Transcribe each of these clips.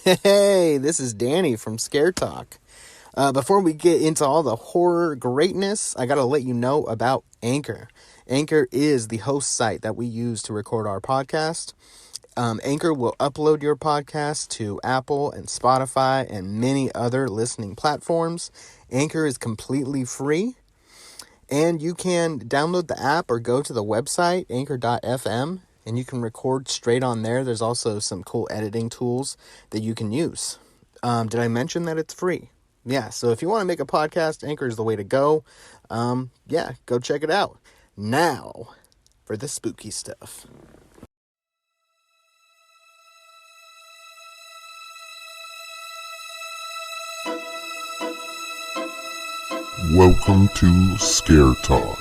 Hey, this is Danny from Scare Talk. Before we get into all the horror greatness, I gotta let you know about Anchor. Anchor is the host site that we use to record our podcast. Anchor will upload your podcast to Apple and Spotify and many other listening platforms. Anchor is completely free, and you can download the app or go to the website, anchor.fm, and you can record straight on there. There's also some cool editing tools that you can use. Did I mention that it's free? Yeah, so if you want to make a podcast, Anchor is the way to go. Go check it out. Now, for the spooky stuff. Welcome to Scare Talk,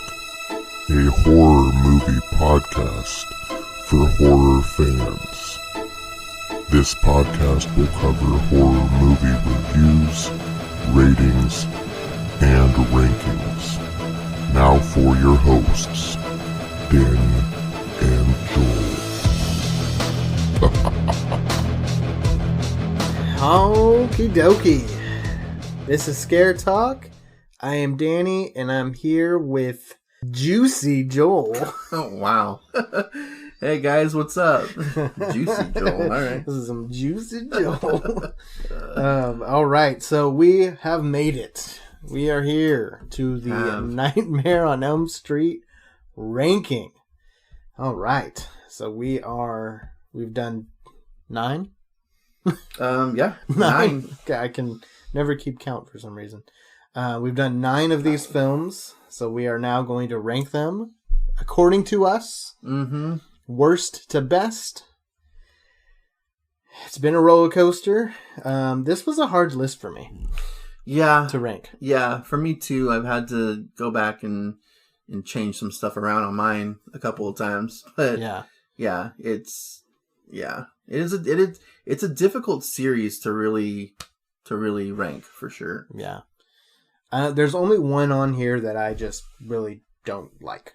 a horror movie podcast for horror fans. This podcast will cover horror movie reviews, ratings, and rankings. Now for your hosts, Danny and Joel. Okie dokie. This is Scare Talk. I am Danny, and I'm here with Juicy Joel. Oh, wow. Hey, guys, what's up? Juicy Joel, all right. This is some Juicy Joel. All right, so we have made it. We are here to the Nightmare on Elm Street ranking. All right, so we've done 9? Yeah, 9. Okay, I can never keep count for some reason. We've done 9 of these films, so we are now going to rank them according to us. Mm-hmm. Worst to best. It's been a roller coaster. This was a hard list for me. Yeah. To rank. Yeah, for me too. I've had to go back and change some stuff around on mine a couple of times. But it's a difficult series to really rank for sure. Yeah. There's only one on here that I just really don't like.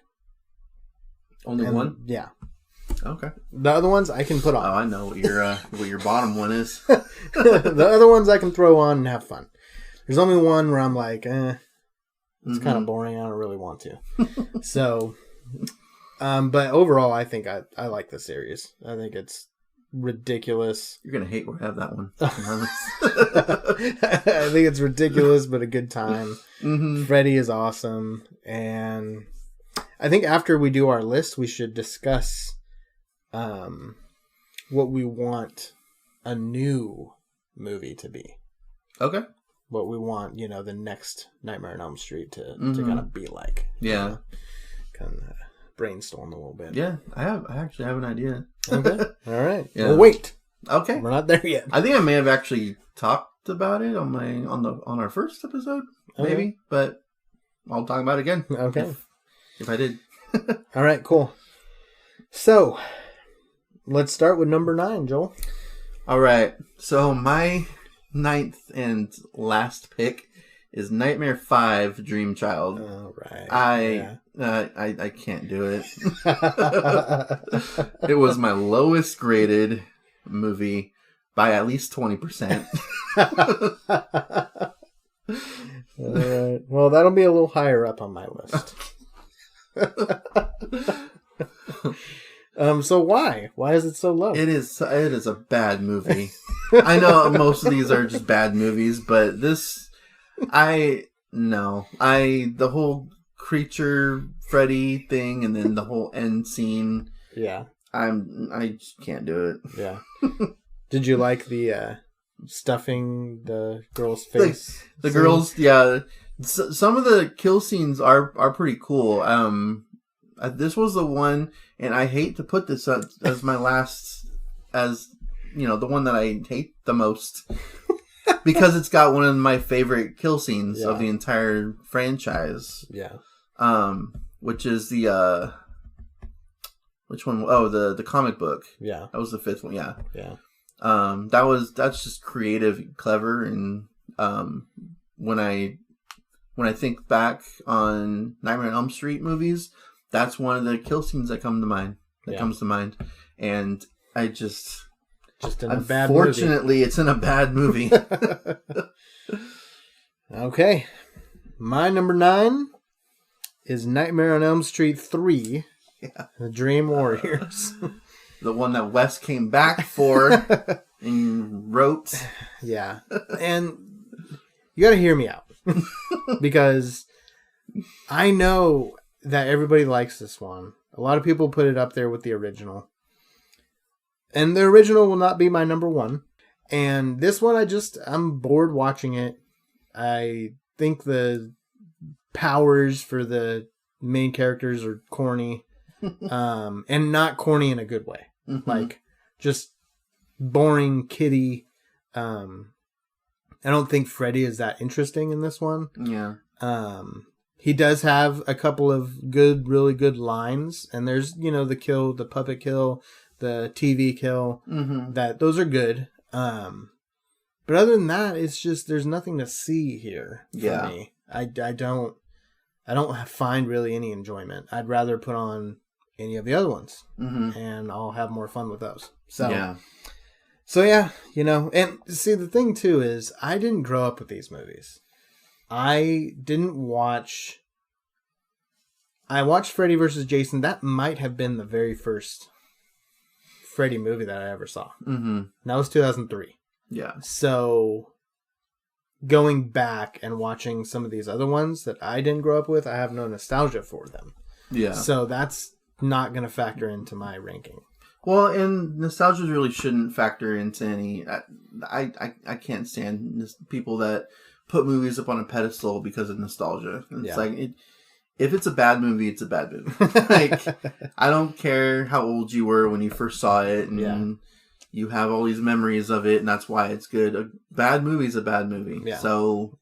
Only one? Yeah. Okay. The other ones I can put on. Oh, I know what your bottom one is. The other ones I can throw on and have fun. There's only one where I'm like, it's kind of boring. I don't really want to. So, but overall, I think I like the series. I think it's ridiculous. You're gonna hate where I have that one. I think it's ridiculous, but a good time. Mm-hmm. Freddy is awesome, and I think after we do our list, we should discuss what we want a new movie to be. Okay. What we want, the next Nightmare on Elm Street to kind of be like. Yeah. Kind of brainstorm a little bit. Yeah, I actually have an idea. Okay. All right. Yeah. Well, wait. Okay. We're not there yet. I think I may have actually talked about it on our first episode, maybe, but I'll talk about it again. Okay. If I did. All right, cool. So, let's start with number 9, Joel. All right. So, my 9th and last pick is Nightmare 5: Dream Child. All right. I can't do it. It was my lowest graded movie by at least 20%. All right. Well, that'll be a little higher up on my list. So why? Why is it so low? It is a bad movie. I know most of these are just bad movies, but this, the whole creature Freddy thing, and then the whole end scene. Yeah. I just can't do it. Yeah. Did you like the stuffing the girl's face? The girls, yeah. Some of the kill scenes are pretty cool. This was the one, and I hate to put this as my last, the one that I hate the most, because it's got one of my favorite kill scenes of the entire franchise. Yeah. Which is the which one? Oh, the comic book. Yeah. That was the 5th one. Yeah. Yeah. That's just creative, clever, and when I think back on Nightmare on Elm Street movies, that's one of the kill scenes that comes to mind. And I just Just in a bad movie. Unfortunately, it's in a bad movie. Okay. My number 9 is Nightmare on Elm Street 3. Yeah. The Dream Warriors. The one that Wes came back for and wrote. Yeah. And you got to hear me out. Because I know that everybody likes this one. A lot of people put it up there with the original. And the original will not be my number 1. And this one, I'm bored watching it. I think the powers for the main characters are corny. And not corny in a good way. Mm-hmm. Like, just boring kitty. I don't think Freddy is that interesting in this one. Yeah. He does have a couple of really good lines. And there's, the puppet kill, the TV kill. Mm-hmm. Those are good. But other than that, it's just, there's nothing to see here for me. I don't find really any enjoyment. I'd rather put on any of the other ones, and I'll have more fun with those. So yeah, and see, the thing too is I didn't grow up with these movies. I watched Freddy vs. Jason. That might have been the very first Freddy movie that I ever saw. Mm-hmm. That was 2003. Yeah. So going back and watching some of these other ones that I didn't grow up with, I have no nostalgia for them. Yeah. So that's not going to factor into my ranking. Well, and nostalgia really shouldn't factor into any. I can't stand people that put movies up on a pedestal because of nostalgia. It's like if it's a bad movie, it's a bad movie. Like, I don't care how old you were when you first saw it, and you have all these memories of it, and that's why it's good. A bad movie is a bad movie. Yeah. So,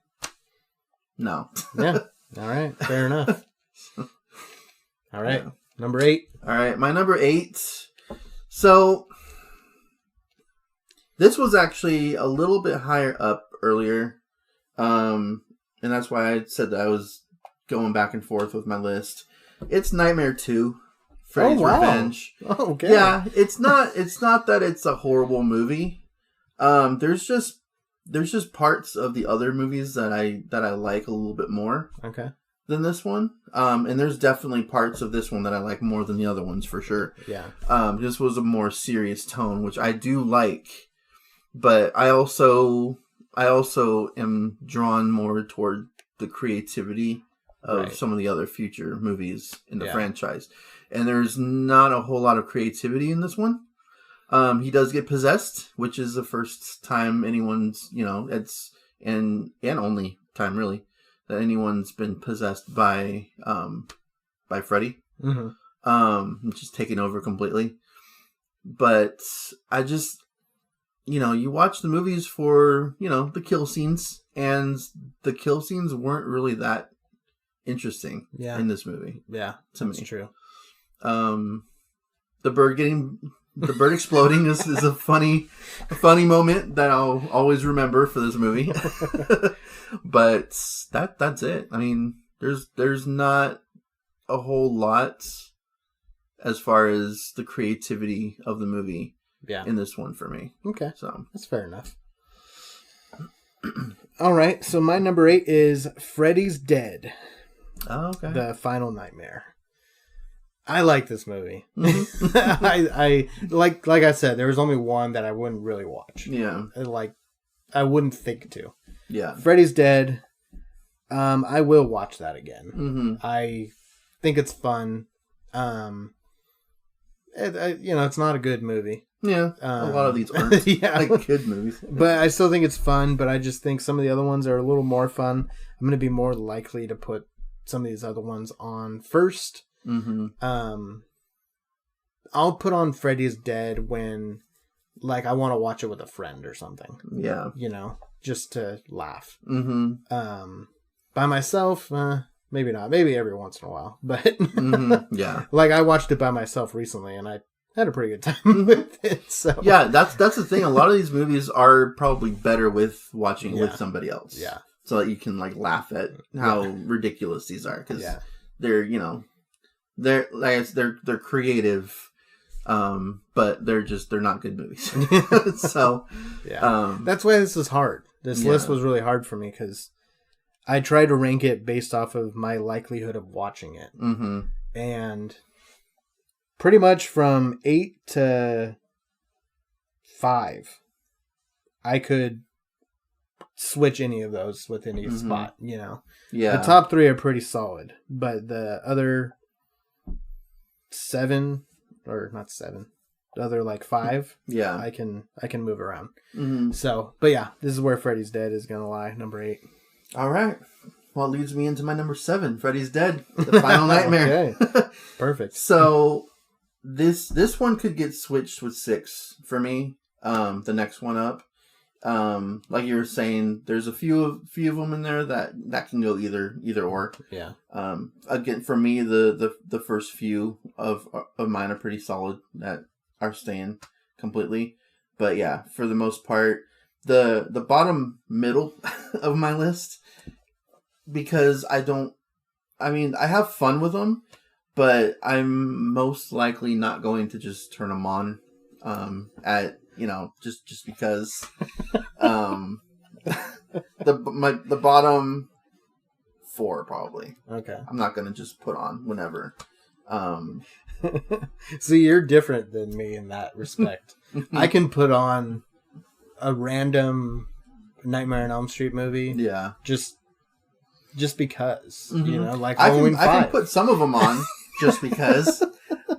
no. Yeah. All right. Fair enough. All right. Yeah. Number 8. All right. My number 8. So, this was actually a little bit higher up earlier. And that's why I said that I was going back and forth with my list. It's Nightmare 2. Freddy's Revenge. Oh, okay. Yeah, it's not that it's a horrible movie. There's just parts of the other movies that I like a little bit more. Okay. Than this one. And there's definitely parts of this one that I like more than the other ones for sure. Yeah. This was a more serious tone, which I do like, but I also am drawn more toward the creativity of some of the other future movies in the franchise. And there's not a whole lot of creativity in this one. He does get possessed, which is the first time anyone's, and only time really, that anyone's been possessed by Freddy. Mm-hmm. Just taking over completely. But I just, you watch the movies for, the kill scenes, and the kill scenes weren't really that interesting in this movie. Yeah, that's true. The bird exploding is a funny moment that I'll always remember for this movie. But that's it. I mean, there's not a whole lot as far as the creativity of the movie in this one for me. Okay. So that's fair enough. All right. So my number 8 is Freddy's Dead. Oh, okay. The Final Nightmare. I like this movie. Mm-hmm. I like I said, there was only one that I wouldn't really watch. Yeah. I wouldn't think to. Yeah. Freddy's Dead. I will watch that again. Mm-hmm. I think it's fun. It's not a good movie. Yeah. A lot of these aren't good movies. But I still think it's fun, but I just think some of the other ones are a little more fun. I'm going to be more likely to put some of these other ones on first. Mm-hmm. I'll put on Freddy's Dead when, I want to watch it with a friend or something. Yeah. Just to laugh. Mm-hmm. By myself, maybe not. Maybe every once in a while. But, yeah. I watched it by myself recently, and I had a pretty good time with it. So yeah, that's the thing. A lot of these movies are probably better with watching it with somebody else. Yeah. So that you can, laugh at how ridiculous these are. Because they're, they're creative But they're not good movies. So, yeah. That's why this is hard. This list was really hard for me because I tried to rank it based off of my likelihood of watching it. Mm-hmm. And pretty much from 8 to 5, I could switch any of those with any spot, you know. Yeah. The top 3 are pretty solid, but the other 7, or not 7, the other like 5, yeah, I can move around. Mm-hmm. So, but yeah, this is where Freddy's Dead is gonna lie, number 8. All right. Well, it leads me into my number 7, Freddy's Dead, the Final Nightmare. Okay. Perfect. So this one could get switched with 6 for me. The next one up. Like you were saying, there's a few of them in there that can go either or. Yeah. Again, for me, the first few of mine are pretty solid that are staying completely. But yeah, for the most part, the bottom middle of my list, because I have fun with them, but I'm most likely not going to just turn them on at, just because the bottom 4 probably. Okay. I'm not going to just put on whenever. See, you're different than me in that respect. I can put on a random Nightmare on Elm Street movie. Yeah. Just because, like I Halloween 5. can put some of them on just because,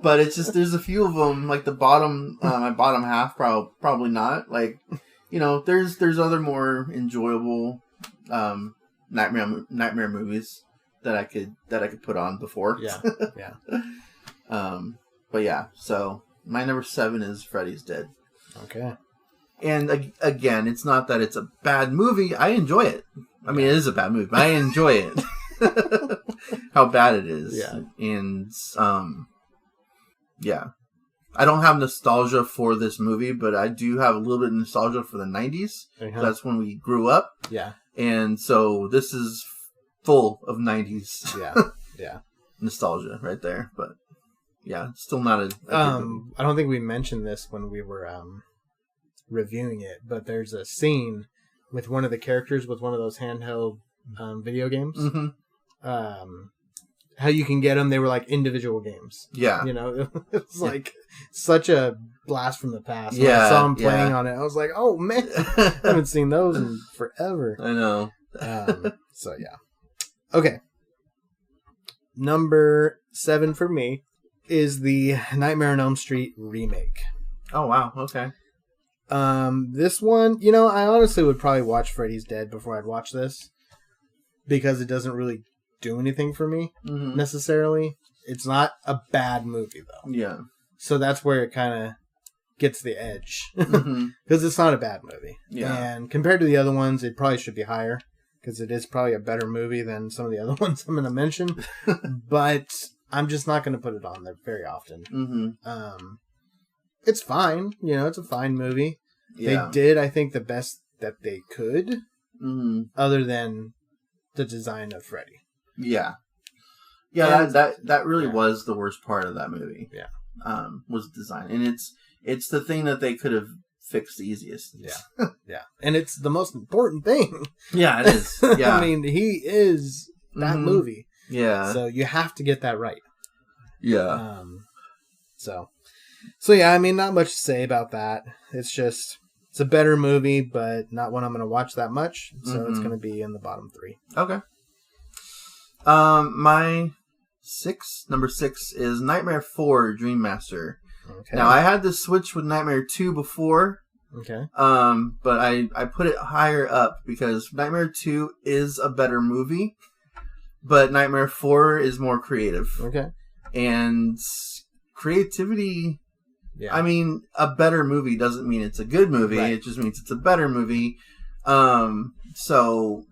but it's just, there's a few of them, like the bottom, my bottom half, probably not. Like, there's other more enjoyable, nightmare movies that I could put on before. Yeah. Yeah. But yeah, so my number 7 is Freddy's Dead. Okay. And again, it's not that it's a bad movie. I enjoy it. I mean, it is a bad movie, but I enjoy it. How bad it is. Yeah. And, yeah. I don't have nostalgia for this movie, but I do have a little bit of nostalgia for the 90s. Uh-huh. That's when we grew up. Yeah. And so this is full of 90s. Yeah. Yeah. nostalgia right there. But, yeah, still not a good movie. I don't think we mentioned this when we were reviewing it, but there's a scene with one of the characters with one of those handheld video games. Mm-hmm. How you can get them, they were like individual games. Yeah. It's like such a blast from the past. Yeah. When I saw him playing on it, I was like, oh man, I haven't seen those in forever. I know. So yeah. Okay. Number 7 for me is the Nightmare on Elm Street remake. Oh, wow. Okay. This one, I honestly would probably watch Freddy's Dead before I'd watch this, because it doesn't really do anything for me necessarily. It's not a bad movie though. Yeah. So that's where it kind of gets the edge, because Mm-hmm. it's not a bad movie. Yeah. And compared to the other ones, it probably should be higher, because it is probably a better movie than some of the other ones I'm going to mention. But I'm just not going to put it on there very often. Mm-hmm. It's fine. It's a fine movie. Yeah. They did, I think, the best that they could, Mm-hmm. other than the design of Freddy. Yeah. Yeah, And- that really yeah. was the worst part of that movie. Yeah. Was design. And it's the thing that they could have fixed the easiest. Yeah. Yeah. And it's the most important thing. Yeah, it is. Yeah. I mean, he is that Mhm. movie. Yeah. So you have to get that right. Yeah. So yeah, I mean, not much to say about that. It's a better movie, but not one I'm going to watch that much. So it's Mhm. going to be in the bottom 3. Okay. My number 6 is Nightmare 4 Dream Master. Okay. Now, I had this switch with Nightmare 2 before, Okay. but I put it higher up because Nightmare 2 is a better movie, but Nightmare 4 is more creative. Okay. And creativity, Yeah. I mean, a better movie doesn't mean it's a good movie. Right. It just means it's a better movie. So,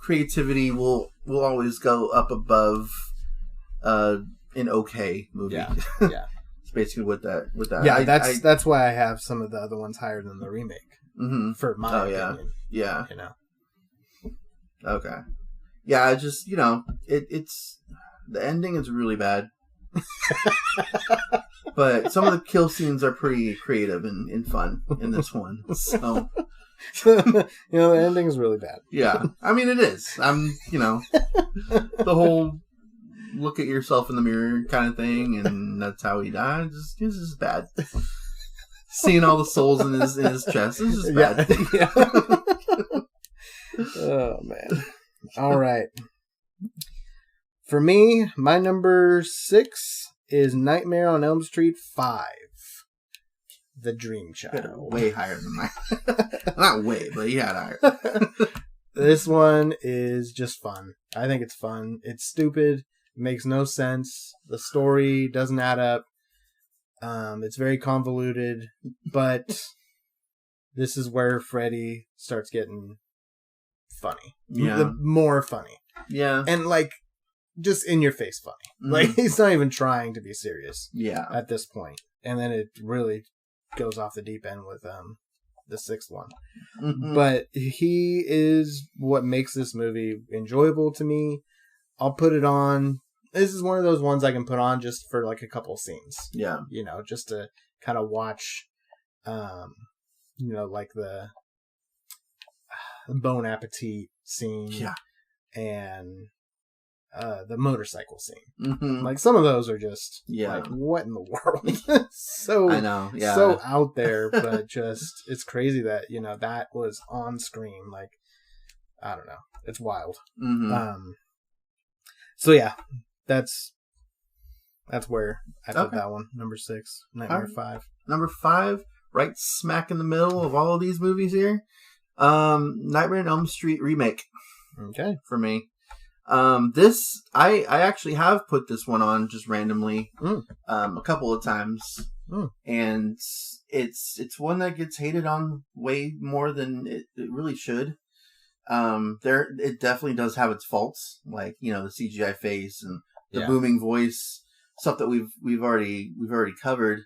creativity will always go up above an okay movie. Yeah. Yeah. It's basically what that. Yeah, that's why I have some of the other ones higher than the remake, Mm-hmm. for my yeah. opinion. Yeah. Yeah. Okay. Yeah. I just it's the ending is really bad. But some of the kill scenes are pretty creative and fun in this one. So, The ending's really bad. yeah. I mean, it is. The whole look at yourself in the mirror kind of thing, and that's how he died. This is bad. Seeing all the souls in his chest. This is bad. Yeah. Oh, man. All right. For me, my number 6 is Nightmare on Elm Street 5. The Dream Child. Way higher than mine. Not way, but he had higher. This one is just fun. I think it's fun. It's stupid. It makes no sense. The story doesn't add up. It's very convoluted, but this is where Freddy starts getting funny. Yeah. More funny. Yeah. And just in your face funny. Mhm. He's not even trying to be serious Yeah. at this point. And then it really goes off the deep end with the 6th one. Mhm. But he is what makes this movie enjoyable to me. I'll put it on. This is one of those ones I can put on just for a couple scenes. Yeah. Just to kind of watch, the Bon Appetit scene. Yeah. And the motorcycle scene. Mm-hmm. Some of those are just Yeah. what in the world? So I know. Yeah. so out there, but just it's crazy that that was on screen. I don't know, it's wild. Mm-hmm. So yeah, that's where I put Okay. that one. Number 6, Nightmare Alright. 5. Number 5, right smack in the middle of all of these movies here. Nightmare on Elm Street remake Okay. for me. This I actually have put this one on just randomly a couple of times, and it's one that gets hated on way more than it really should. It definitely does have its faults, the CGI face and the booming voice, stuff that we've already covered.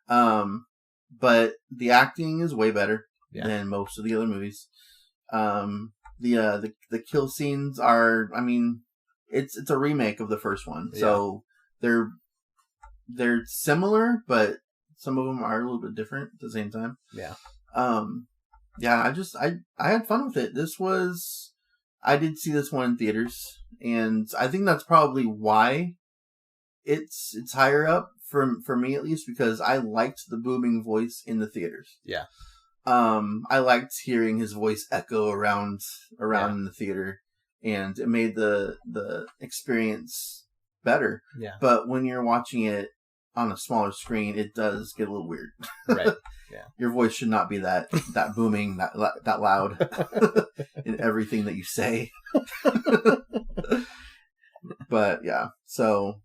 But the acting is way better than most of the other movies. The kill scenes are, it's a remake of the first one, so they're similar, but some of them are a little bit different at the same time. I had fun with it. I did see this one in theaters, and I think that's probably why it's higher up for me, at least, because I liked the booming voice in the theaters. I liked hearing his voice echo around in the theater, and it made the experience better. But when you're watching it on a smaller screen, it does get a little weird. Right. Yeah. Your voice should not be that booming, that loud in everything that you say. But yeah, so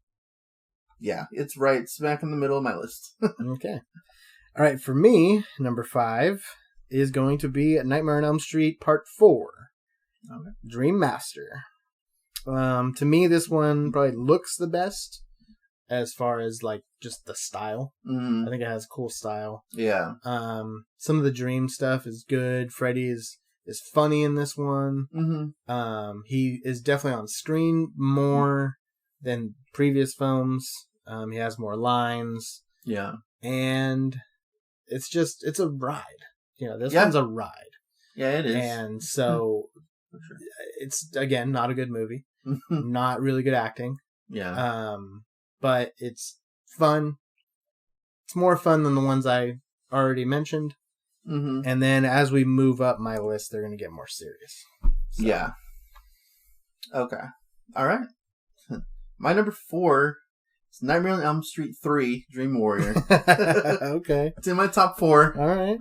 yeah, it's right smack in the middle of my list. Okay. All right, for me, number 5 is going to be Nightmare on Elm Street Part 4. Okay. Dream Master. To me, this one probably looks the best as far as just the style. I think it has cool style. Yeah. Some of the dream stuff is good. Freddy is funny in this one. He is definitely on screen more than previous films. He has more lines. Yeah. And it's a ride. This one's a ride. Yeah, it is. And so it's, again, not a good movie. Not really good acting. Yeah. But it's fun. It's more fun than the ones I already mentioned. And then as we move up my list, they're going to get more serious. So. Yeah. Okay. All right. My number 4 is Nightmare on Elm Street 3, Dream Warrior. Okay. It's in my top 4. All right.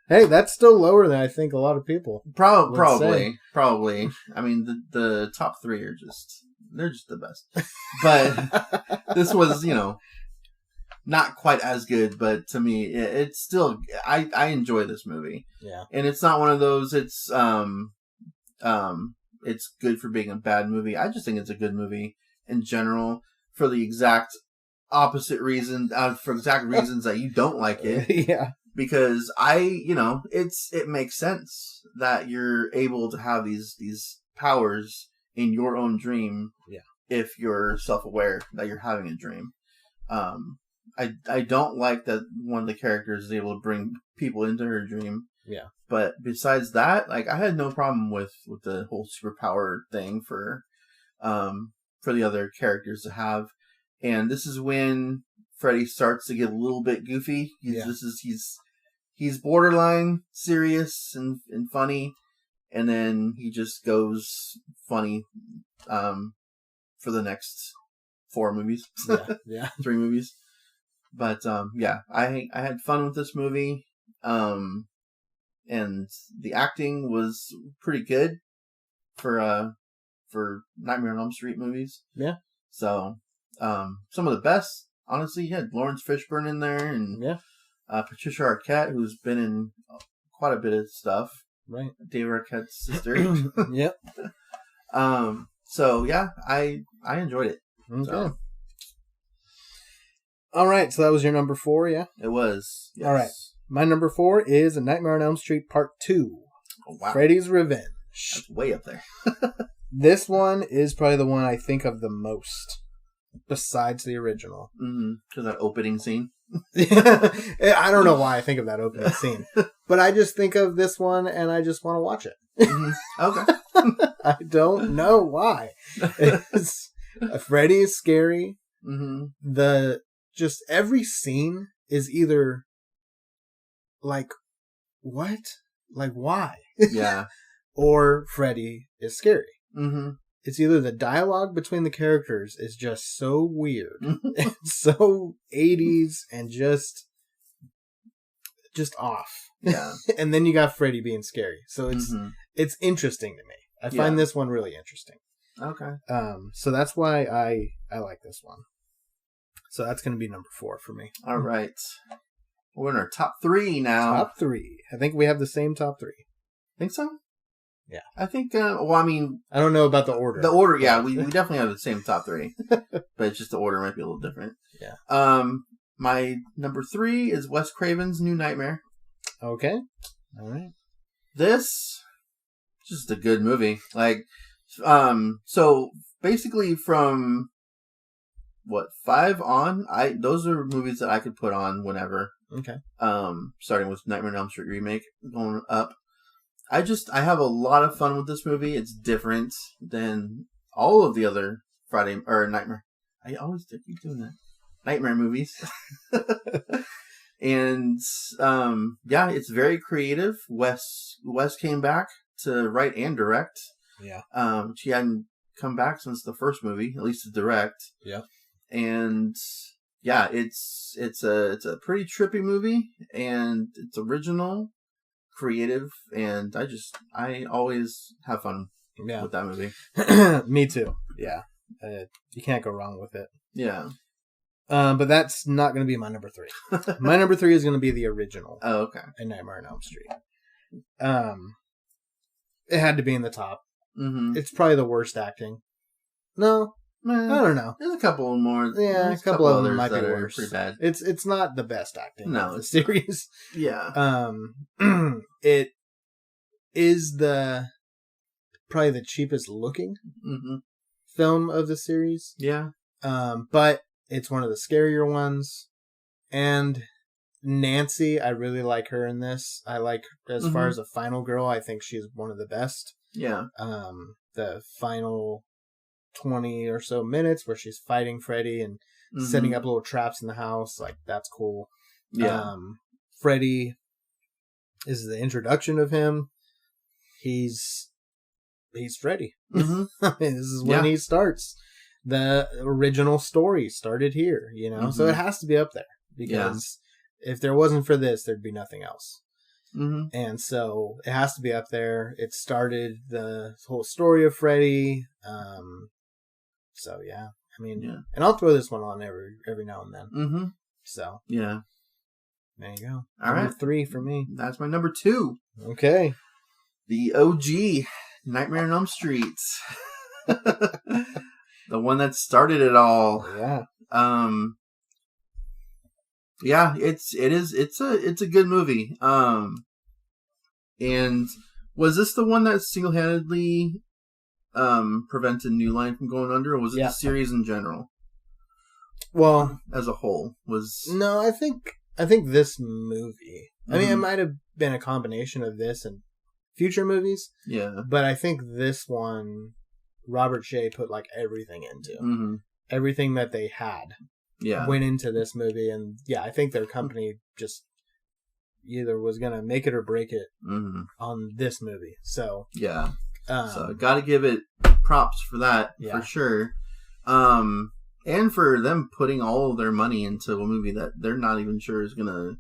Hey, that's still lower than I think a lot of people. Probably. I mean, the top 3 are they're just the best. But this was, not quite as good, but to me, it's still, I enjoy this movie. Yeah. And it's not one of those, it's good for being a bad movie. I just think it's a good movie in general for the exact opposite reason, for exact reasons that you don't like it. Yeah. Because it makes sense that you're able to have these powers in your own dream. Yeah. If you're self-aware that you're having a dream. I don't like that one of the characters is able to bring people into her dream. Yeah. But besides that, like, I had no problem with the whole superpower thing for the other characters to have. And this is when Freddy starts to get a little bit goofy. He's borderline serious and funny, and then he just goes funny for the next 4 movies. Yeah. 3 movies. But I had fun with this movie. And the acting was pretty good for Nightmare on Elm Street movies. Yeah. So some of the best, honestly, you had Lawrence Fishburne in there, and Patricia Arquette, who's been in quite a bit of stuff. Right. Dave Arquette's sister. Yep. So yeah, I enjoyed it. Okay. So, all right, so that was your number 4, yeah? it was. Yes. All right. My number 4 is A Nightmare on Elm Street Part 2. Oh, wow. Freddy's Revenge. That's way up there. This one is probably the one I think of the most, besides the original. To that opening scene. I don't know why I think of that opening scene, but I just think of this one and I just want to watch it. Okay. I don't know why. Freddy is scary. Just every scene is either like, what? Like, why? Yeah. Or Freddy is scary. Mm-hmm. It's either the dialogue between the characters is just so weird, and so 80s, and just off. Yeah. And then you got Freddy being scary. So it's interesting to me. I find this one really interesting. Okay. So that's why I like this one. So that's going to be number 4 for me. All right. We're in our top 3 now. Top 3. I think we have the same top 3. Think so? Yeah. I think, I mean... I don't know about the order. The order, yeah. We definitely have the same top 3. But it's just the order might be a little different. Yeah. My number 3 is Wes Craven's New Nightmare. Okay. All right. This, just a good movie. Like, so basically from... 5 on? Those are movies that I could put on whenever. Okay. Starting with Nightmare on Elm Street remake, going up. I have a lot of fun with this movie. It's different than all of the other Nightmare. I always keep doing that. Nightmare movies. And it's very creative. Wes came back to write and direct. Yeah. She hadn't come back since the first movie, at least to direct. Yeah. And yeah, it's a pretty trippy movie, and it's original, creative, and I always have fun with that movie. Me too. Yeah. You can't go wrong with it. Yeah. But that's not going to be my number 3. My number 3 is going to be the original. Oh, okay. A Nightmare on Elm Street. It had to be in the top. Mm-hmm. It's probably the worst acting. No, I don't know. There's a couple more. Yeah, There's a couple of them others might be that are worse. pretty bad. It's not the best acting No, of the it's series. Yeah. It is probably the cheapest looking film of the series. Yeah. But it's one of the scarier ones. And Nancy, I really like her in this. I like, as far as a final girl, I think she's one of the best. Yeah. The final 20 or so minutes where she's fighting Freddy and setting up little traps in the house, like, that's cool. Yeah. Freddy is the introduction of him. He's Freddy. I mean, this is when he starts. The original story started here, so it has to be up there, because if there wasn't for this, there'd be nothing else. And so it has to be up there. It started the whole story of Freddy. So yeah, I mean, and I'll throw this one on every now and then. So yeah, there you go. All number right, 3 for me. That's my number 2. Okay, the OG Nightmare on Elm Street, the one that started it all. Yeah. Yeah, it's a good movie. And was this the one that single-handedly prevented New Line from going under, or was it the series in general? Well, as a whole was. no, I think this movie. I mean, it might have been a combination of this and future movies. Yeah. But I think this one, Robert Shea put like everything into. Everything that they had went into this movie. And yeah, I think their company just either was going to make it or break it on this movie. So, yeah. So, got to give it props for that, for sure. And for them putting all of their money into a movie that they're not even sure is gonna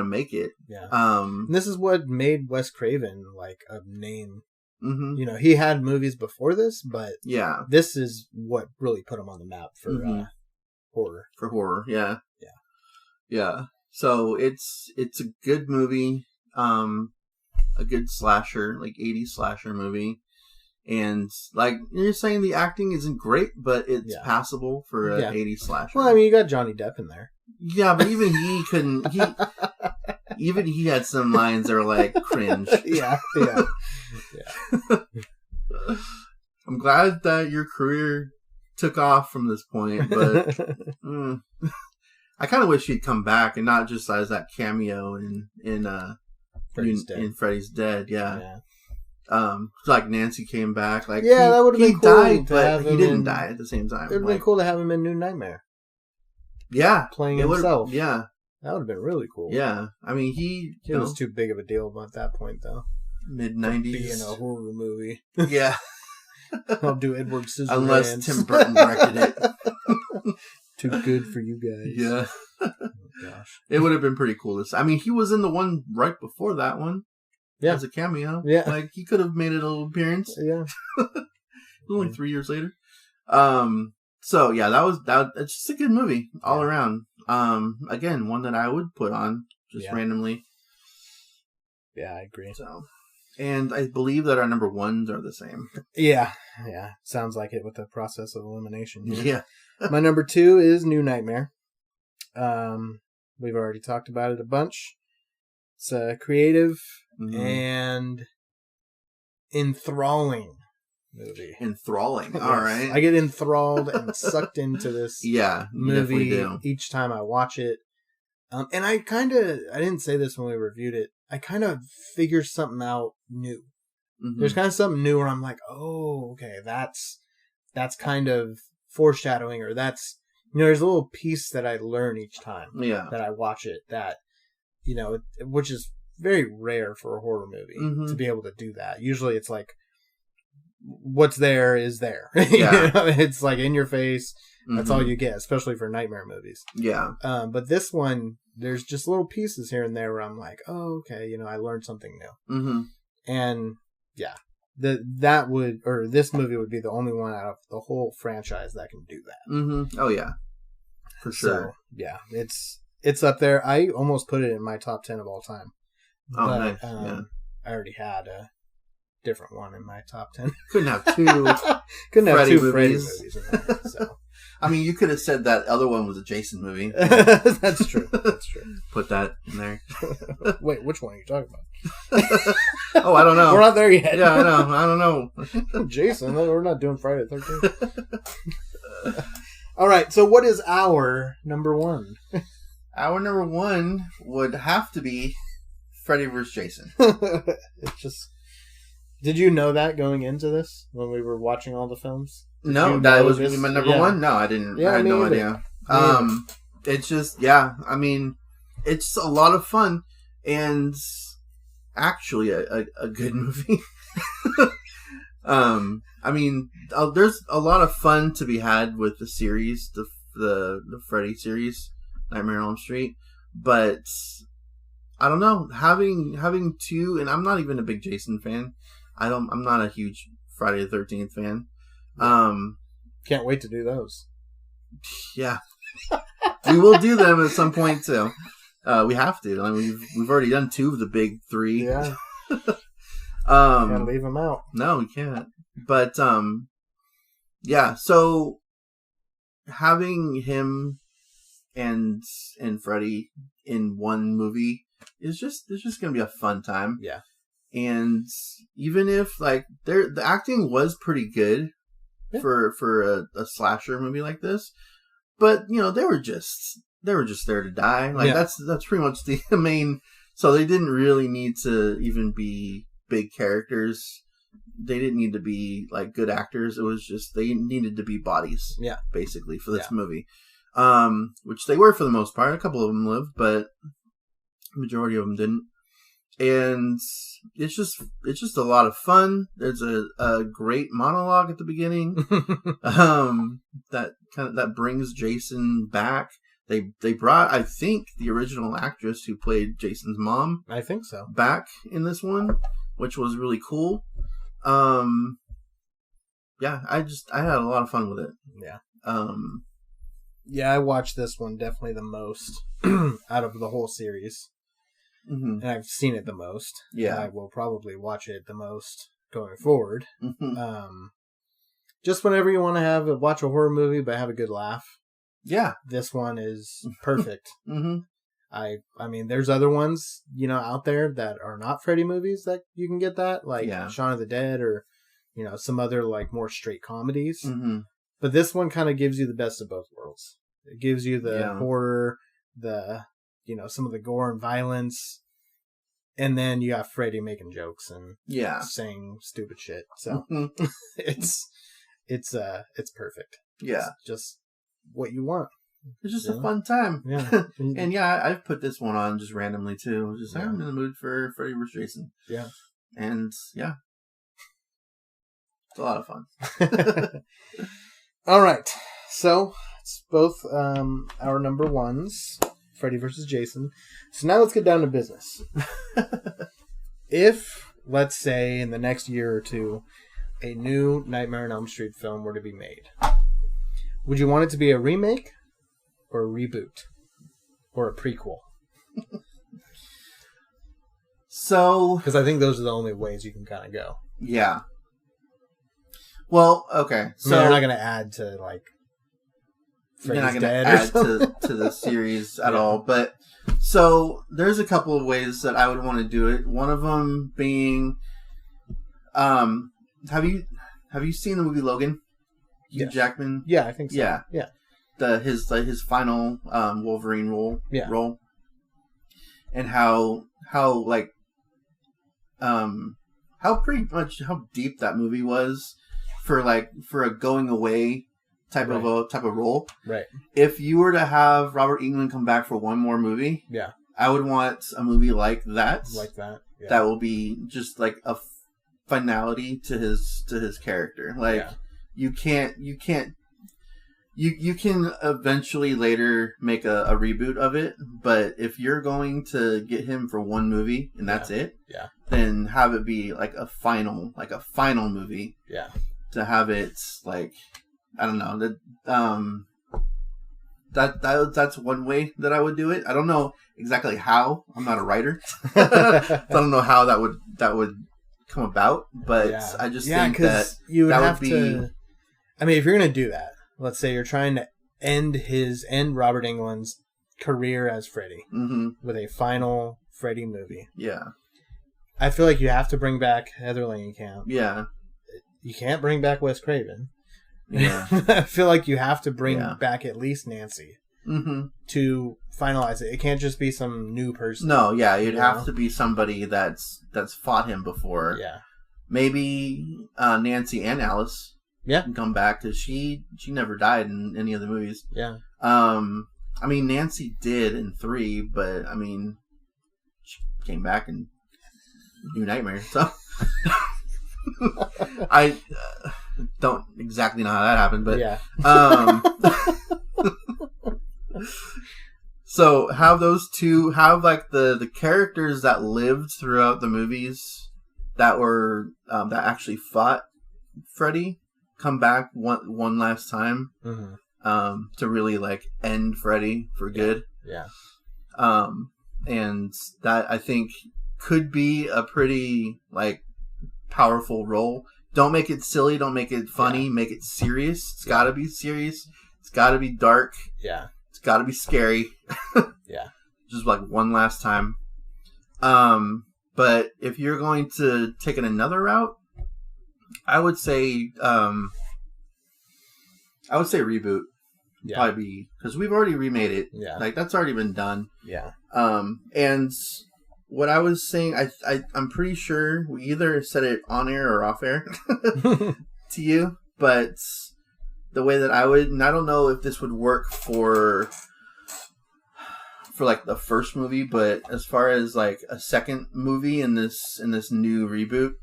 make it. Yeah. And this is what made Wes Craven like a name. You know, he had movies before this, but this is what really put him on the map for horror. For horror, yeah. So it's a good movie, a good slasher, like 80s slasher movie. And like you're saying, the acting isn't great, but it's passable for an 80s slasher. Well, I mean, you got Johnny Depp in there. Yeah, but even he couldn't. Even he had some lines that were like cringe. Yeah. I'm glad that your career took off from this point, but I kind of wish he'd come back and not just as that cameo in Freddy's Dead. Yeah. Like Nancy came back. Like that would have been cool. Died, but he didn't die at the same time. It would have been cool to have him in New Nightmare. Yeah, playing himself. Yeah, that would have been really cool. Yeah, I mean he was too big of a deal at that point, though. Mid-90s, be in a horror movie. Yeah, I'll do Edward Scissorhands. Unless Tim Burton directed it. Too good for you guys. Yeah. Oh, gosh, it would have been pretty cool. I mean, he was in the one right before that one. Yeah. As a cameo. Yeah. Like, he could have made a little appearance. Yeah. Only 3 years later. So, yeah, it's just a good movie all around. Again, one that I would put on just randomly. Yeah, I agree. So, and I believe that our number ones are the same. Yeah. Yeah. Sounds like it with the process of elimination. Yeah. My number 2 is New Nightmare. We've already talked about it a bunch. It's a creative and enthralling movie. Enthralling. Yes. All right. I get enthralled and sucked into this movie each time I watch it. And I didn't say this when we reviewed it, I kind of figure something out new. There's kind of something new where I'm like, oh, okay, that's kind of foreshadowing, or that's, there's a little piece that I learn each time that I watch it that, which is very rare for a horror movie to be able to do that. Usually it's like, what's there is there. Yeah. It's like in your face. That's all you get, especially for nightmare movies. Yeah. But this one, there's just little pieces here and there where I'm like, oh, okay, I learned something new. And yeah, this movie would be the only one out of the whole franchise that can do that. Oh yeah, for sure. So, yeah, it's up there. I almost put it in my top 10 of all time. Oh, but, nice. Yeah. I already had a different one in my top 10. Couldn't have two. Freddy movies in there, so. I mean, you could have said that other one was a Jason movie. That's true. Put that in there. Wait, which one are you talking about? Oh, I don't know. We're not there yet. Yeah, I know. I don't know. Jason, we're not doing Friday the 13th. All right, so what is our number 1? Our number 1 would have to be Freddy vs. Jason. It's just... Did you know that going into this when we were watching all the films? No, that was going to be my number 1. No, I didn't. I had no idea. It's just, I mean, it's a lot of fun and actually a good movie. I mean, there's a lot of fun to be had with the series, the Freddy series, Nightmare on Elm Street, but I don't know, having two, and I'm not even a big Jason fan. I'm not a huge Friday the 13th fan. Can't wait to do those. Yeah. We will do them at some point too. We have to. I mean, we've already done 2 of the big 3. Yeah. Can't leave them out. No, we can't. But yeah. So having him and Freddy in one movie is just gonna be a fun time. Yeah. And even if the acting was pretty good, for a slasher movie like this. But they were just there to die. Like that's pretty much the main. So they didn't really need to even be big characters. They didn't need to be like good actors. It was just they needed to be bodies. Yeah, basically for this movie, which they were for the most part. A couple of them lived, but the majority of them didn't. And it's just a lot of fun. There's a great monologue at the beginning, that brings Jason back. They brought, I think, the original actress who played Jason's mom. I think so. Back in this one, which was really cool. Yeah, I had a lot of fun with it. Yeah. Yeah, I watched this one definitely the most out of the whole series. Mm-hmm. And I've seen it the most. Yeah. I will probably watch it the most going forward. Mm-hmm. Just whenever you want to watch a horror movie but have a good laugh. Yeah. This one is perfect. Mm-hmm. I mean, there's other ones, out there that are not Freddy movies that you can get that, like Shaun of the Dead or, some other like more straight comedies. Mm-hmm. But this one kind of gives you the best of both worlds. It gives you the horror, the some of the gore and violence, and then you have Freddy making jokes and saying stupid shit. So it's perfect. Yeah, it's just what you want. It's just a fun time. Yeah, and I've put this one on just randomly too. Just I'm in the mood for Freddy vs. Jason. Yeah, and it's a lot of fun. All right, so it's both our number ones. Freddy vs. Jason. So now let's get down to business. If, let's say, in the next year or two, a new Nightmare on Elm Street film were to be made, would you want it to be a remake or a reboot or a prequel? So, because I think those are the only ways you can kind of go. Yeah. Well, okay. So they're not going to add to like. You're not going to add to the series at all. But so there's a couple of ways that I would want to do it. One of them being, have you seen the movie Logan? Hugh Jackman. Yeah, I think so. Yeah. His final Wolverine role. And how pretty much how deep that movie was for a going away type of role. Right. If you were to have Robert Englund come back for one more movie, I would want a movie like that. Yeah. That will be just like a finality to his character. Like you can eventually later make a reboot of it, but if you're going to get him for one movie and that's it, then have it be like a final movie. Yeah. To have it like, I don't know, that's one way that I would do it. I don't know exactly how. I'm not a writer. I don't know how that would come about, but I just think that you would have to. I mean, if you're going to do that, let's say you're trying to end Robert Englund's career as Freddy with a final Freddy movie. Yeah, I feel like you have to bring back Heather Langenkamp. Yeah, you can't bring back Wes Craven. Yeah, I feel like you have to bring back at least Nancy to finalize it. It can't just be some new person. No, you'd have to be somebody that's fought him before. Yeah, maybe Nancy and Alice. Yeah, can come back because she never died in any of the movies. Yeah. I mean Nancy did in 3, but I mean she came back in New Nightmare. So I don't exactly know how that happened, but so have those two like the characters that lived throughout the movies that were that actually fought Freddy come back one last time to really like end Freddy for good. Yeah. And that I think could be a pretty like powerful role. Don't make it silly. Don't make it funny. Make it serious. It's got to be serious. It's got to be dark. Yeah. It's got to be scary. Yeah. Just like one last time. But if you're going to take it another route, I would say I would say reboot. Yeah. Probably be because we've already remade it. Yeah. Like that's already been done. Yeah. And what I was saying, I'm pretty sure we either said it on air or off air to you, but the way that I would, and I don't know if this would work for like the first movie, but as far as like a second movie in this new reboot,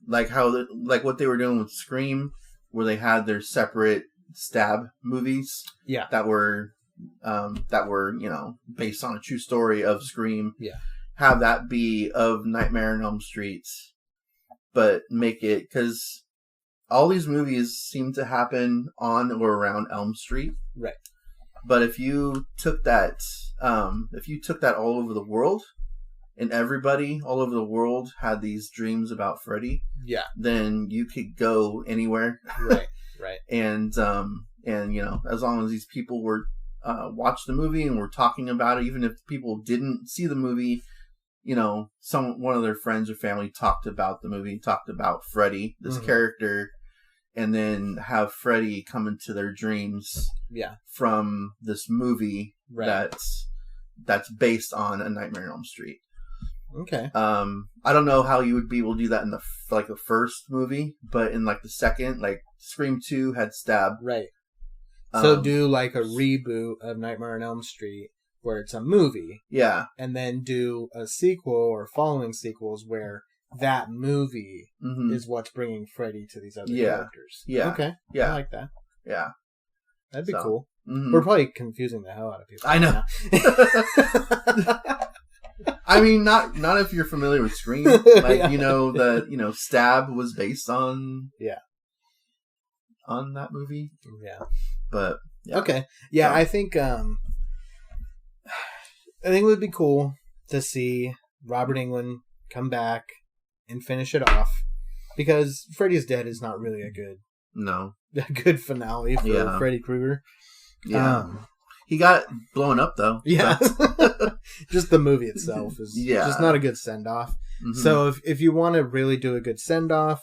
like how like what they were doing with Scream, where they had their separate stab movies, Yeah. that were based on a true story of Scream. Yeah. Have that be of Nightmare on Elm Street, but make it, because all these movies seem to happen on or around Elm Street. Right. But if you took that all over the world, and everybody all over the world had these dreams about Freddy, Yeah. then you could go anywhere. Right. Right. And as long as these people were watch the movie and were talking about it, even if people didn't see the movie, one of their friends or family talked about the movie, talked about Freddy, this character, and then have Freddy come into their dreams. Yeah. From this movie. Right. That's based on A Nightmare on Elm Street. Okay. I don't know how you would be able to do that in the first movie, but in like the second, like Scream 2 had Stab. Right. So do like a reboot of Nightmare on Elm Street where it's a movie. Yeah. And then do a sequel or following sequels where that movie is what's bringing Freddy to these other characters. Yeah. Okay. Yeah. I like that. Yeah. That'd be cool. Mm-hmm. We're probably confusing the hell out of people. I know. I mean, not if you're familiar with Scream. Like, yeah. Stab was based on... Yeah. On that movie. Yeah. But, yeah. Okay. Yeah, so. I think it would be cool to see Robert Englund come back and finish it off. Because Freddy's Dead is not really a good finale for Freddy Krueger. Yeah. He got blown up, though. Yeah. Just the movie itself is just not a good send-off. Mm-hmm. So if you want to really do a good send-off,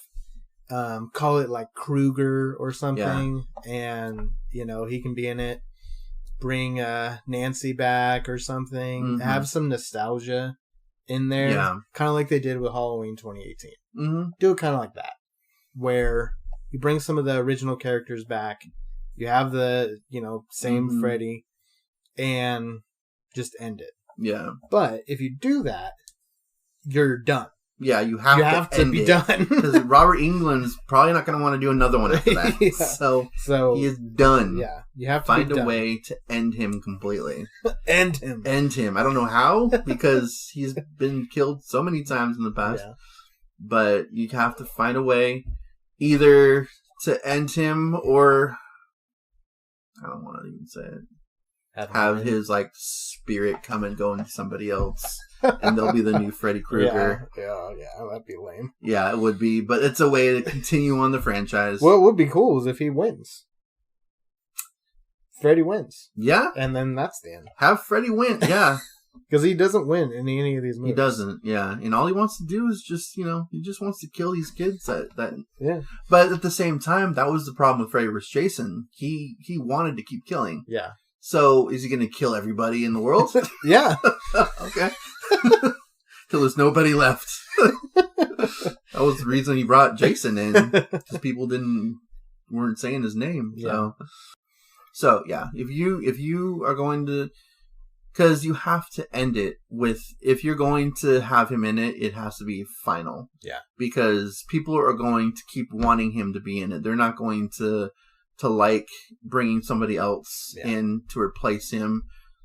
call it like Krueger or something, and, he can be in it. Bring Nancy back or something. Mm-hmm. Have some nostalgia in there. Yeah. Kind of like they did with Halloween 2018. Mm-hmm. Do it kind of like that. Where you bring some of the original characters back. You have the, same Freddy, and just end it. Yeah. But if you do that, you're done. Yeah, you have to be done. Because Robert Englund's probably not going to want to do another one after that. Yeah. So he is done. Yeah, you have to find a way to end him completely. End him. I don't know how, because he's been killed so many times in the past. Yeah. But you have to find a way either to end him or... I don't want to even say it. Have his spirit come and go into somebody else, and they'll be the new Freddy Krueger. Yeah, that'd be lame. Yeah, it would be, but it's a way to continue on the franchise. What would be cool is if he wins. Freddy wins. Yeah, and then that's the end. Have Freddy win. Yeah, because he doesn't win in any of these movies. He doesn't. Yeah, and all he wants to do is just he just wants to kill these kids. Yeah. But at the same time, that was the problem with Freddy vs. Jason. He wanted to keep killing. Yeah. So is he going to kill everybody in the world? Yeah. Okay. Till there's nobody left. That was the reason he brought Jason in, because people weren't saying his name. Yeah. So yeah, if you are going to, because you have to end it with, if you're going to have him in it, it has to be final. Yeah. Because people are going to keep wanting him to be in it. They're not going to like bringing somebody else in to replace him.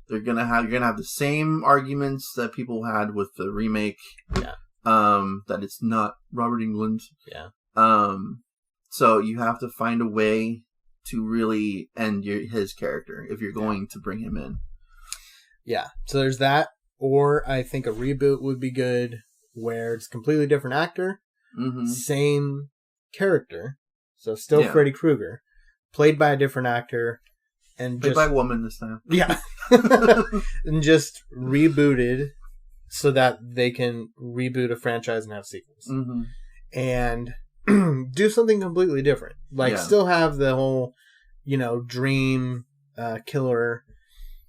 You're gonna have the same arguments that people had with the remake. Yeah. That it's not Robert Englund. Yeah. So you have to find a way to really end his character if you're going to bring him in. Yeah. So there's that, or I think a reboot would be good, where it's a completely different actor, same character, so still Freddy Krueger, played by a different actor, and played by a woman this time. Yeah. And just rebooted so that they can reboot a franchise and have sequels. Mm-hmm. And do something completely different. Like, Yeah. still have the whole, dream killer.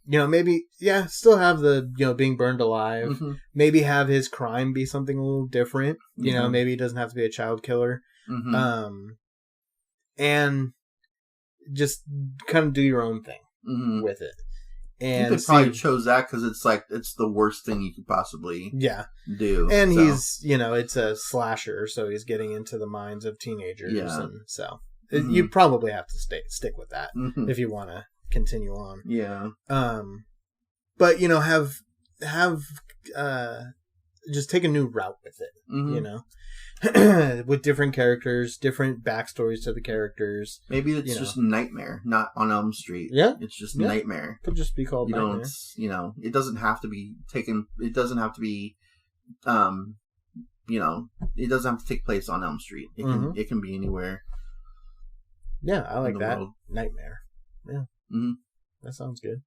Maybe, still have the, being burned alive. Mhm. Maybe have his crime be something a little different. Mhm. Maybe he doesn't have to be a child killer. Mhm. And just kind of do your own thing Mhm. with it. I And think they probably chose that because it's the worst thing you could possibly do. and so. he's, it's a slasher, so he's getting into the minds of teenagers. Yeah. And so Mhm. you probably have to stick with that Mhm. if you want to continue on. Yeah. But have just take a new route with it, Mhm. with different characters, different backstories to the characters. Maybe it's just Nightmare, not on Elm Street. Yeah. It's just Yeah. Nightmare. Could just be called You Nightmare. don't, it doesn't have to be taken. It doesn't have to be, it doesn't have to take place on Elm Street. It can be anywhere. Yeah, I like in the that. world. Nightmare. Yeah. Mhm. That sounds good.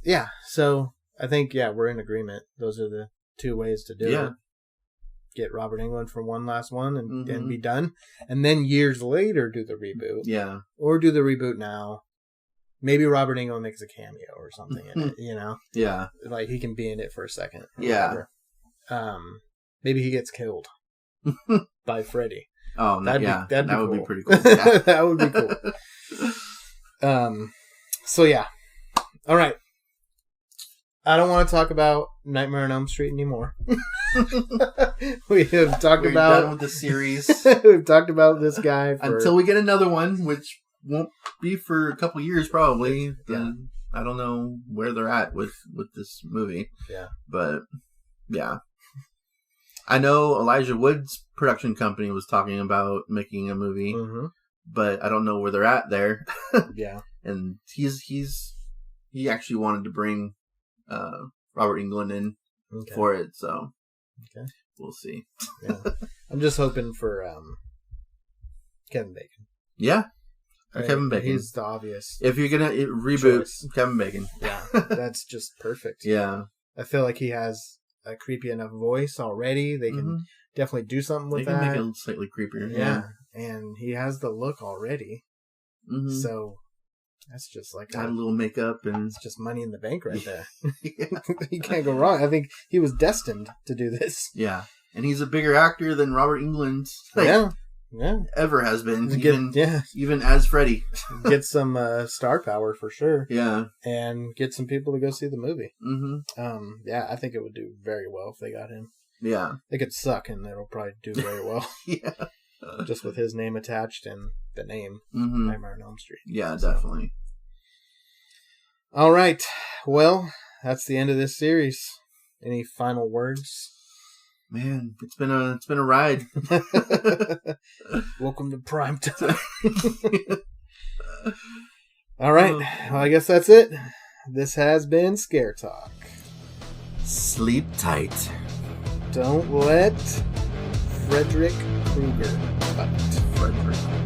Yeah, so I think, we're in agreement. Those are the two ways to do it. Get Robert Englund for one last one and be done. And then years later do the reboot. Yeah. Or do the reboot now. Maybe Robert Englund makes a cameo or something in it, Yeah. Like he can be in it for a second. or Yeah. whatever. Maybe he gets killed by Freddy. Oh, That'd be would cool. be pretty cool. Yeah. That would be cool. So yeah. All right. I don't want to talk about Nightmare on Elm Street anymore. We have talked We're about done with the series we've talked about this guy until we get another one, which won't be for a couple years probably. Yeah. Then I don't know where they're at with this movie. Yeah. But yeah. I know Elijah Wood's production company was talking about making a movie, but I don't know where they're at there. Yeah. And he actually wanted to bring Robert Englund in for it, so we'll see. Yeah. I'm just hoping for Kevin Bacon. Yeah. Right? Kevin Bacon. He's the obvious. If you're gonna reboot, choice. Kevin Bacon. Yeah, that's just perfect. Yeah. I feel like he has a creepy enough voice already. They can definitely do something with They can that. make it slightly creepier. Yeah. And he has the look already. Mm-hmm. So that's just like add a little makeup and it's just money in the bank right there. yeah. You can't go wrong. I think he was destined to do this. Yeah. And he's a bigger actor than Robert Englund Yeah. ever has been. Get, Even as Freddy. Get some star power for sure. Yeah. And get some people to go see the movie. Mm-hmm. Yeah, I think it would do very well if they got him. Yeah. It could suck and it'll probably do very well. Yeah. Just with his name attached and the name Mm-hmm. Nightmare on Elm Street. Yeah, definitely. All right. Well, that's the end of this series. Any final words? Man, it's been a ride. Welcome to prime time. All right. Well, I guess that's it. This has been Scare Talk. Sleep tight. Don't let Frederick Krueger bite. Frederick.